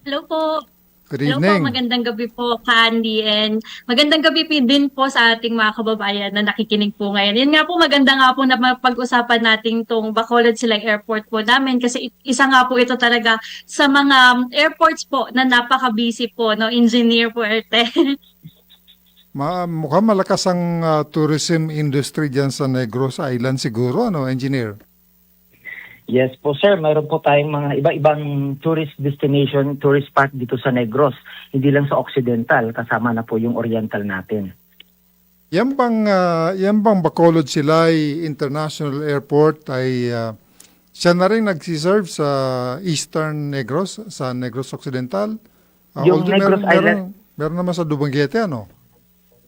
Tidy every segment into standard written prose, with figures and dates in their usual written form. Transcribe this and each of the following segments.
Hello po. Good Hello po, evening. magandang gabi po, Candy, and magandang gabi din po sa ating mga kababayan na nakikinig po ngayon. Yun nga po, maganda nga po na mapag-usapan natin tong Bacolod Silang Airport po namin kasi isa nga po ito talaga sa mga airports po na napaka-busy po, no? Engineer Puerte. Mukhang malakas ang tourism industry dyan sa Negros Island siguro, ano, engineer? Yes po sir, mayroon po tayong mga iba-ibang tourist destination, tourist spot dito sa Negros. Hindi lang sa Occidental, kasama na po yung Oriental natin. Yan bang Bacolod Silay International Airport ay siya na rin nagsiserve sa Eastern Negros, sa Negros Occidental? Yung Although Negros Island, meron naman sa Dumaguete, ano?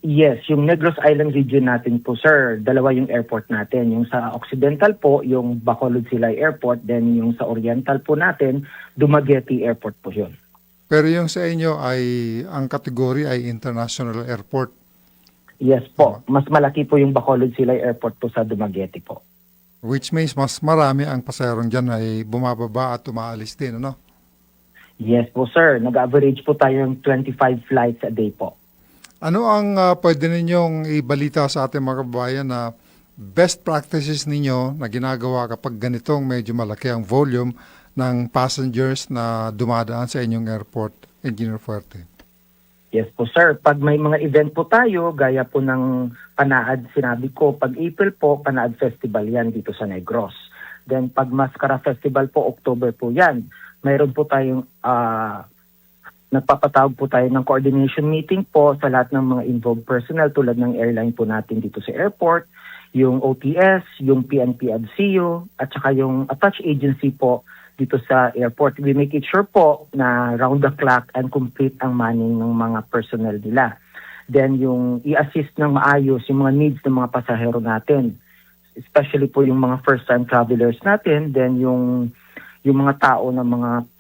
yes, yung Negros Island region natin po sir, dalawa yung airport natin. Yung sa Occidental po, yung Bacolod Silay Airport, then yung sa Oriental po natin, Dumaguete Airport po yun. Pero yung sa inyo ay, ang kategory ay International Airport. Yes Tama. po, mas malaki po yung Bacolod Silay Airport po sa Dumaguete po. Which means mas marami ang pasaherong dyan ay bumababa at umaalis din, ano? Yes po sir, nag-average po tayo ng 25 flights a day po. Ano ang pwede ninyong ibalita sa ating mga kababayan na best practices ninyo na ginagawa kapag ganitong medyo malaki ang volume ng passengers na dumadaan sa inyong airport, Engineer Fuerte? Yes po sir, pag may mga event po tayo, gaya po ng Panaad, sinabi ko, pag April po, Panaad Festival yan dito sa Negros. Then pag Mascara Festival po, October po yan. Mayroon po tayong, nagpapatawag po tayo ng coordination meeting po sa lahat ng mga involved personnel tulad ng airline po natin dito sa airport, yung OTS, yung PNP-ADCU, at saka yung attached agency po dito sa airport. We make it sure po na round the clock and complete ang manning ng mga personnel nila. Then yung i-assist ng maayos yung mga needs ng mga pasahero natin, especially po yung mga first-time travelers natin, then yung mga tao ng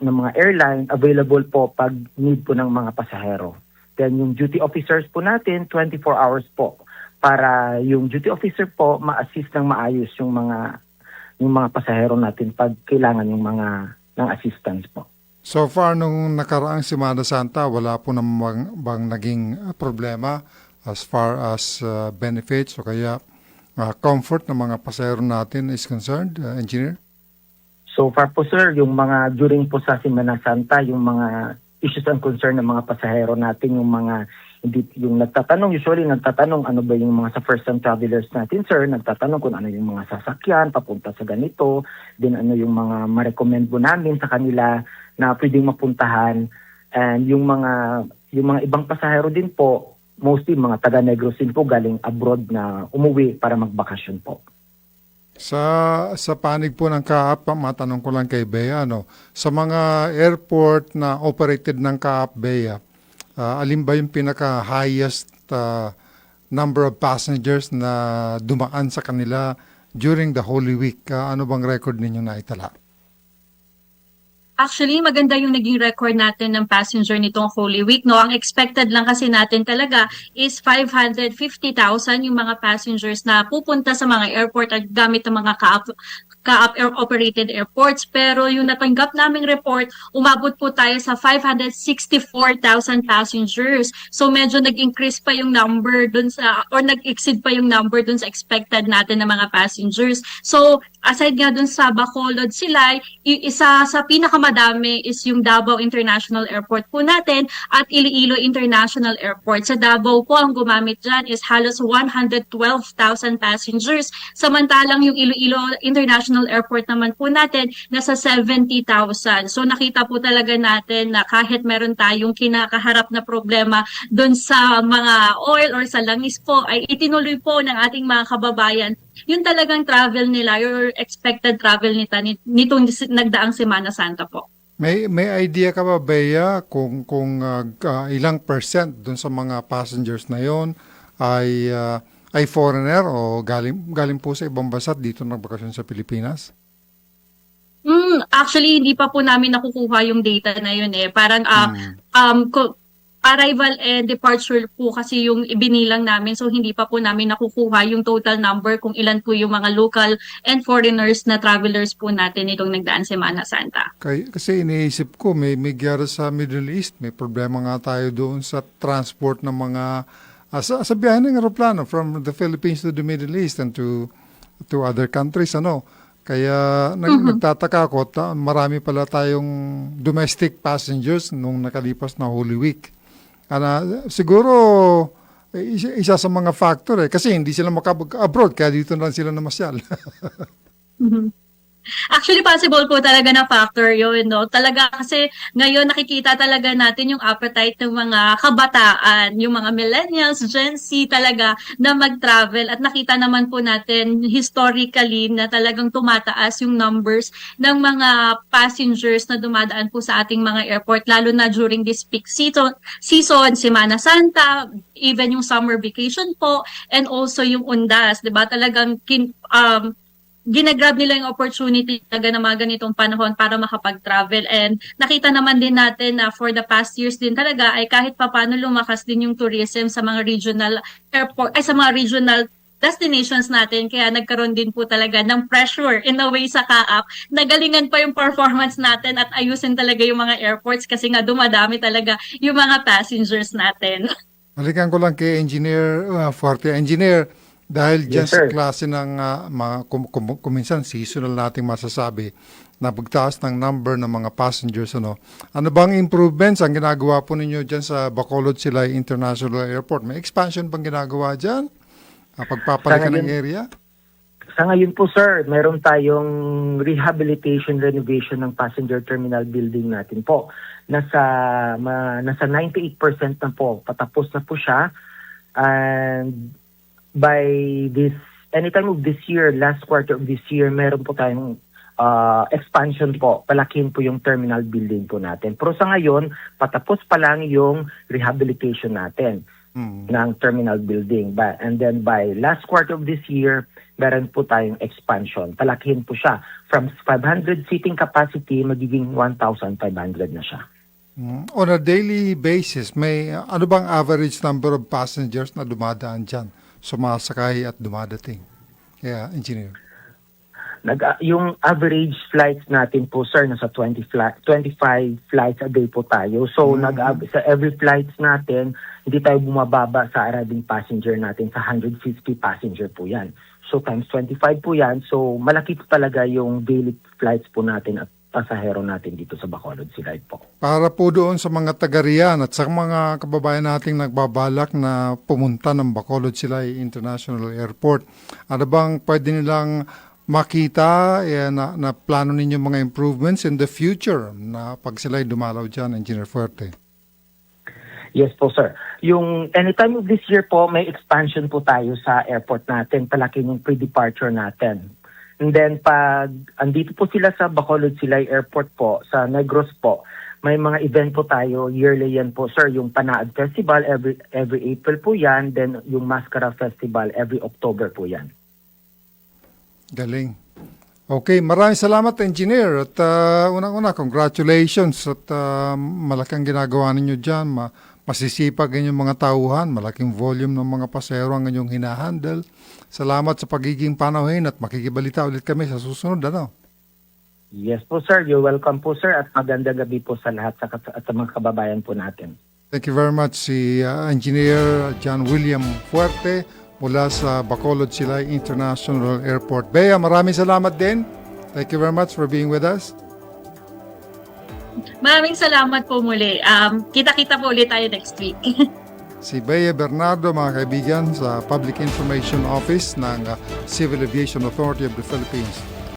mga airline available po pag need po ng mga pasahero. Then yung duty officers po natin 24 hours po para yung duty officer po ma-assist ng maayos yung mga pasahero natin pag kailangan yung mga ng assistance po. So far, nung nakaraang Semana Santa, wala po namang bang naging problema as far as benefits o kaya comfort ng mga pasahero natin is concerned, Engineer? So far po sir, yung mga during po sa Semana Santa, yung mga issues and concern ng mga pasahero natin, yung mga hindi yung usually nagtatanong ano ba yung mga sa first time travelers natin sir, nagtatanong kung ano yung mga sasakyan papunta sa ganito, din ano yung mga ma-recommend po namin sa kanila na pwedeng mapuntahan, and yung mga ibang pasahero din po, mostly mga taga Negros din po galing abroad na umuwi para magbakasyon po. Sa panig po ng CAAP, matanong ko lang kay Bea, no? Sa mga airport na operated ng CAAP, Bea, alin ba yung pinaka-highest number of passengers na dumaan sa kanila during the Holy Week? Ano bang record ninyo na itala? Actually, maganda yung naging record natin ng passenger nitong Holy Week, no? Ang expected lang kasi natin talaga is 550,000 yung mga passengers na pupunta sa mga airport at gamit ng mga ka-up operated airports. Pero yung natanggap naming report, umabot po tayo sa 564,000 passengers. So medyo nag-increase pa yung number dun sa, or nag-exceed pa yung number dun sa expected natin ng mga passengers. So aside nga dun sa Bacolod Silay, isa sa pinakamadami is yung Davao International Airport po natin at Iloilo International Airport. Sa Davao po, ang gumamit dyan is halos 112,000 passengers. Samantalang yung Iloilo International Airport naman po natin, nasa 70,000. So nakita po talaga natin na kahit meron tayong kinakaharap na problema doon sa mga oil or sa langis po, ay itinuloy po ng ating mga kababayan yun talagang travel nila, your expected travel nitong nagdaang Semana Santa po. May idea ka ba, Bea, kung ilang percent dun sa mga passengers na yon ay foreigner o galing po sa ibang bansa at dito nagbakasyon sa Pilipinas? Actually, hindi pa po namin nakukuha yung data na yun eh. Parang Hmm. um, arrival and departure po kasi yung ibinilang namin. So hindi pa po namin nakukuha yung total number kung ilan po yung mga local and foreigners na travelers po natin itong nagdaan Semana Santa. Kasi iniisip ko, may gyera sa Middle East, may problema nga tayo doon sa transport ng mga, sa biyahe ng aeroplano from the Philippines to the Middle East and to other countries, ano. Kaya nagtataka ako, marami pala tayong domestic passengers nung nakalipas na Holy Week. Siguro, isa sa mga factor kasi hindi sila abroad kaya dito na sila namasyal. Mhm. Actually, possible po talaga na factor yun, no? Talaga kasi ngayon nakikita talaga natin yung appetite ng mga kabataan, yung mga millennials, Gen Z talaga na mag-travel at nakita naman po natin historically na talagang tumataas yung numbers ng mga passengers na dumadaan po sa ating mga airport lalo na during this peak season, Semana Santa, even yung summer vacation po and also yung undas, 'di ba? Talagang ginagrab nila yung opportunity talaga ng mga ganitong panahon para makapag-travel. And nakita naman din natin na for the past years din talaga ay kahit papaano lumakas din yung tourism sa mga regional airport, ay sa mga regional destinations natin. Kaya nagkaroon din po talaga ng pressure in a way sa CAAP. Nagalingan pa yung performance natin at ayusin talaga yung mga airports kasi nga dumadami talaga yung mga passengers natin. Balikan ko lang kay Engineer Forte. Engineer, dahil dyan Yes, sa sir. klase ng mga kuminsan seasonal nating masasabi na pagtaas ng number ng mga passengers, ano bang improvements ang ginagawa po ninyo dyan sa Bacolod Silay International Airport? May expansion bang ginagawa dyan? Pagpapalikan ng area? Sa ngayon po sir, meron tayong rehabilitation renovation ng passenger terminal building natin po. Nasa 98% na po, patapos na po siya. And by anytime of this year, last quarter of this year, meron po tayong expansion po. Palakin po yung terminal building po natin. Pero sa ngayon, patapos pa lang yung rehabilitation natin ng terminal building. And then by last quarter of this year, meron po tayong expansion. Palakin po siya. From 500 seating capacity, magiging 1,500 na siya. On a daily basis, may ano bang average number of passengers na dumadaan dyan? Sumasakay at dumadating. Kaya, Engineer. Yung average flights natin po, sir, nasa 25 flights a day po tayo. So, sa every flights natin, hindi tayo bumababa sa arriving passenger natin sa 150 passenger po yan. So, times 25 po yan. So, malaki po talaga yung daily flights po natin at pasahero natin dito sa Bacolod Silay po. Para po doon sa mga taga-Rian at sa mga kababayan nating nagbabalak na pumunta ng Bacolod Silay International Airport, ano bang pwede nilang makita na plano ninyo mga improvements in the future na pag sila'y dumalaw dyan, Engineer Fuerte? Yes po, sir. Yung anytime of this year po, may expansion po tayo sa airport natin. Palaki yung pre-departure natin. And then pag andito po sila sa Bacolod Silay Airport po, sa Negros po, may mga event po tayo, yearly yan po, sir. Yung Panaad Festival, every April po yan. Then yung Mascara Festival, every October po yan. Galing. Okay, maraming salamat, Engineer. At unang-una, congratulations at malaking ginagawa ninyo dyan. Masisipag inyong mga tauhan, malaking volume ng mga pasero ang inyong hinahandle. Salamat sa pagiging panauhin at makikibalita ulit kami sa susunod, ano? Yes po, sir. You're welcome po, sir. At magandang gabi po sa lahat at sa mga kababayan po natin. Thank you very much si Engineer John William Fuerte mula sa Bacolod Silay International Airport. Bea, maraming salamat din. Thank you very much for being with us. Maraming salamat po muli. Kita-kita po ulit tayo next week. Si Bea Bernardo, mga kaibigan, sa Public Information Office ng Civil Aviation Authority of the Philippines.